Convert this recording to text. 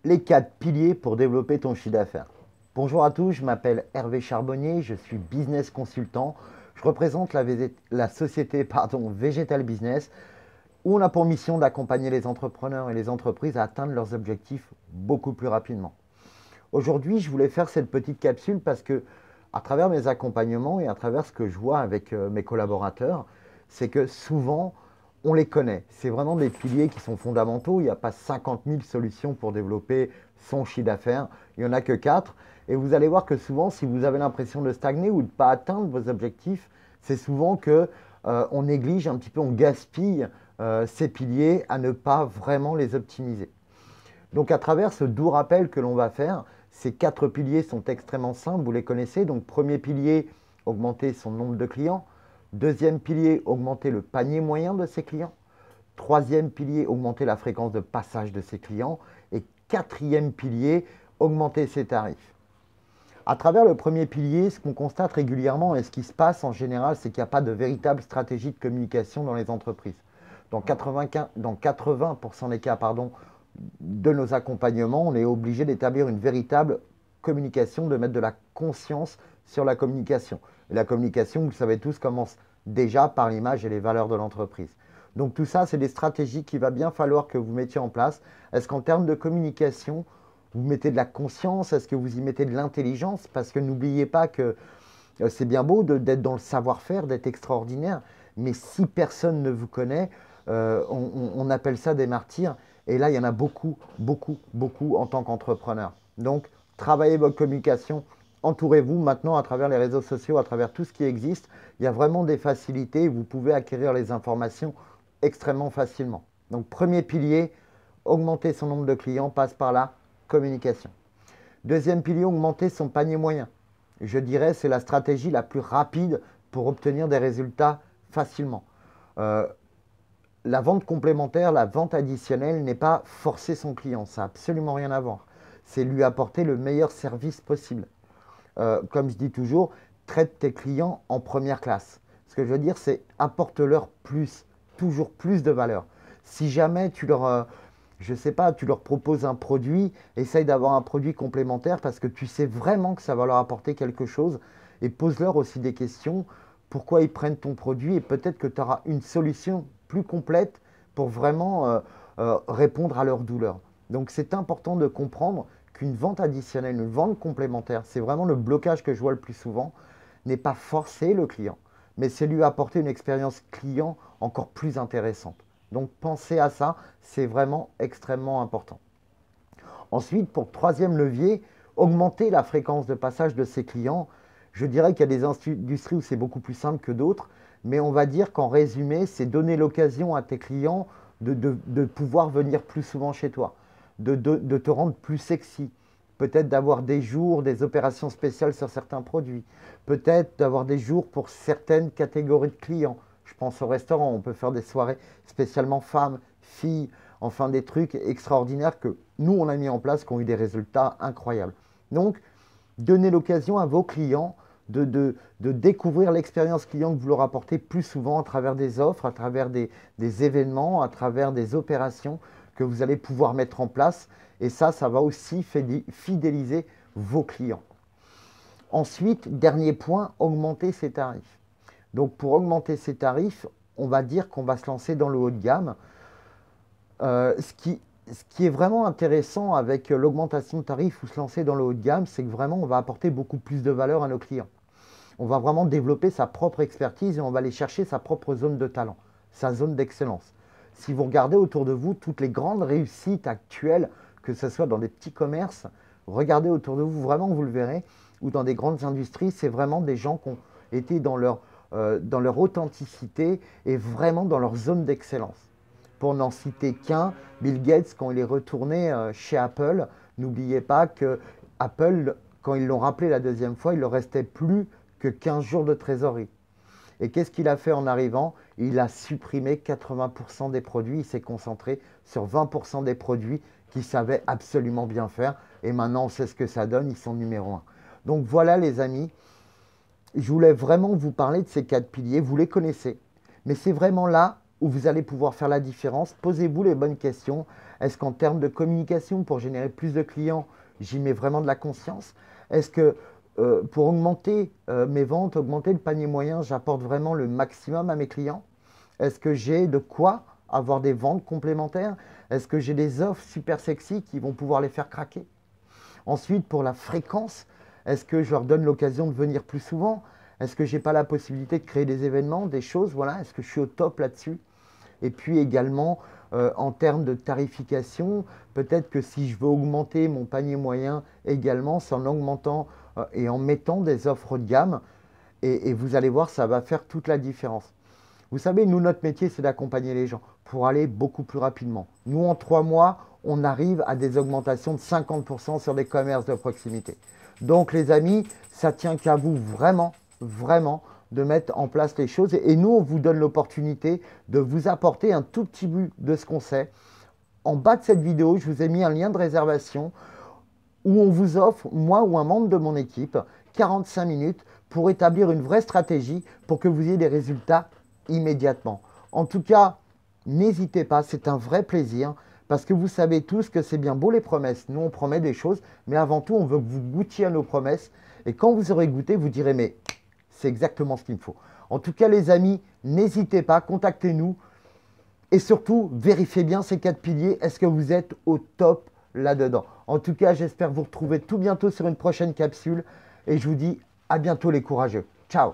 Les 4 piliers pour développer ton chiffre d'affaires. Bonjour à tous, je m'appelle Hervé Charbonnier, je suis business consultant. Je représente la société Vegetal Business où on a pour mission d'accompagner les entrepreneurs et les entreprises à atteindre leurs objectifs beaucoup plus rapidement. Aujourd'hui, je voulais faire cette petite capsule parce que à travers mes accompagnements et à travers ce que je vois avec mes collaborateurs, c'est que souvent, on les connaît. C'est vraiment des piliers qui sont fondamentaux. Il n'y a pas 50 000 solutions pour développer son chiffre d'affaires. Il n'y en a que 4. Et vous allez voir que souvent, si vous avez l'impression de stagner ou de ne pas atteindre vos objectifs, c'est souvent que on néglige un petit peu, on gaspille ces piliers à ne pas vraiment les optimiser. Donc à travers ce doux rappel que l'on va faire, ces 4 piliers sont extrêmement simples, vous les connaissez. Donc premier pilier, augmenter son nombre de clients. Deuxième pilier, augmenter le panier moyen de ses clients. Troisième pilier, augmenter la fréquence de passage de ses clients. Et quatrième pilier, augmenter ses tarifs. À travers le premier pilier, ce qu'on constate régulièrement et ce qui se passe en général, c'est qu'il n'y a pas de véritable stratégie de communication dans les entreprises. Dans 80% des cas, de nos accompagnements, on est obligé d'établir une véritable communication, de mettre de la conscience sur la communication. Et la communication, vous le savez tous, commence déjà par l'image et les valeurs de l'entreprise. Donc tout ça, c'est des stratégies qu'il va bien falloir que vous mettiez en place. Est-ce qu'en termes de communication, vous mettez de la conscience? Est-ce que vous y mettez de l'intelligence? Parce que n'oubliez pas que c'est bien beau d'être dans le savoir-faire, d'être extraordinaire, mais si personne ne vous connaît, on appelle ça des martyrs. Et là, il y en a beaucoup, beaucoup, beaucoup en tant qu'entrepreneur. Donc, travaillez votre communication. Entourez-vous maintenant à travers les réseaux sociaux, à travers tout ce qui existe. Il y a vraiment des facilités. Vous pouvez acquérir les informations extrêmement facilement. Donc, premier pilier, augmenter son nombre de clients passe par la communication. Deuxième pilier, augmenter son panier moyen. Je dirais c'est la stratégie la plus rapide pour obtenir des résultats facilement. La vente complémentaire, la vente additionnelle n'est pas forcer son client, ça n'a absolument rien à voir. C'est lui apporter le meilleur service possible. Comme je dis toujours, traite tes clients en première classe. Ce que je veux dire, c'est apporte-leur plus, toujours plus de valeur. Si jamais je sais pas, tu leur proposes un produit, essaye d'avoir un produit complémentaire parce que tu sais vraiment que ça va leur apporter quelque chose et pose-leur aussi des questions. Pourquoi ils prennent ton produit et peut-être que tu auras une solution plus complète pour vraiment répondre à leurs douleurs. Donc c'est important de comprendre qu'une vente additionnelle, une vente complémentaire, c'est vraiment le blocage que je vois le plus souvent, n'est pas forcer le client, mais c'est lui apporter une expérience client encore plus intéressante. Donc pensez à ça, c'est vraiment extrêmement important. Ensuite, pour troisième levier, augmenter la fréquence de passage de ses clients. Je dirais qu'il y a des industries où c'est beaucoup plus simple que d'autres, mais on va dire qu'en résumé, c'est donner l'occasion à tes clients de pouvoir venir plus souvent chez toi, de te rendre plus sexy, peut-être d'avoir des jours, des opérations spéciales sur certains produits, peut-être d'avoir des jours pour certaines catégories de clients. Je pense au restaurant, on peut faire des soirées spécialement femmes, filles, enfin des trucs extraordinaires que nous, on a mis en place, qui ont eu des résultats incroyables. Donc, donnez l'occasion à vos clients de découvrir l'expérience client que vous leur apportez plus souvent à travers des offres, à travers des événements, à travers des opérations que vous allez pouvoir mettre en place. Et ça va aussi fidéliser vos clients. Ensuite, dernier point, augmenter ses tarifs. Donc pour augmenter ses tarifs, on va dire qu'on va se lancer dans le haut de gamme. Ce qui est vraiment intéressant avec l'augmentation de tarifs ou se lancer dans le haut de gamme, c'est que vraiment on va apporter beaucoup plus de valeur à nos clients. On va vraiment développer sa propre expertise et on va aller chercher sa propre zone de talent, sa zone d'excellence. Si vous regardez autour de vous toutes les grandes réussites actuelles, que ce soit dans des petits commerces, regardez autour de vous, vraiment vous le verrez, ou dans des grandes industries, c'est vraiment des gens qui ont été dans leur authenticité et vraiment dans leur zone d'excellence. Pour n'en citer qu'un, Bill Gates, quand il est retourné chez Apple, n'oubliez pas que Apple, quand ils l'ont rappelé la deuxième fois, il ne leur restait plus que 15 jours de trésorerie. Et qu'est-ce qu'il a fait en arrivant? Il a supprimé 80% des produits, il s'est concentré sur 20% des produits qu'il savait absolument bien faire. Et maintenant, on sait ce que ça donne, ils sont numéro 1. Donc voilà les amis, je voulais vraiment vous parler de ces 4 piliers, vous les connaissez. Mais c'est vraiment là où vous allez pouvoir faire la différence. Posez-vous les bonnes questions. Est-ce qu'en termes de communication, pour générer plus de clients, j'y mets vraiment de la conscience? Est-ce que pour augmenter mes ventes, augmenter le panier moyen, j'apporte vraiment le maximum à mes clients? Est-ce que j'ai de quoi avoir des ventes complémentaires? Est-ce que j'ai des offres super sexy qui vont pouvoir les faire craquer? Ensuite, pour la fréquence, est-ce que je leur donne l'occasion de venir plus souvent? Est-ce que je n'ai pas la possibilité de créer des événements, des choses? Voilà, est-ce que je suis au top là-dessus? Et puis également, en termes de tarification, peut-être que si je veux augmenter mon panier moyen également, c'est en augmentant et en mettant des offres de gamme. Et vous allez voir, ça va faire toute la différence. Vous savez, nous, notre métier, c'est d'accompagner les gens pour aller beaucoup plus rapidement. Nous, en 3 mois, on arrive à des augmentations de 50% sur les commerces de proximité. Donc, les amis, ça tient qu'à vous vraiment, vraiment de mettre en place les choses. Et nous, on vous donne l'opportunité de vous apporter un tout petit bout de ce qu'on sait. En bas de cette vidéo, je vous ai mis un lien de réservation où on vous offre, moi ou un membre de mon équipe, 45 minutes pour établir une vraie stratégie pour que vous ayez des résultats immédiatement. En tout cas, n'hésitez pas, c'est un vrai plaisir parce que vous savez tous que c'est bien beau les promesses. Nous, on promet des choses, mais avant tout, on veut que vous goûtiez à nos promesses. Et quand vous aurez goûté, vous direz, mais c'est exactement ce qu'il me faut. En tout cas, les amis, n'hésitez pas, contactez-nous. Et surtout, vérifiez bien ces 4 piliers. Est-ce que vous êtes au top là-dedans? En tout cas, j'espère vous retrouver tout bientôt sur une prochaine capsule. Et je vous dis à bientôt les courageux. Ciao!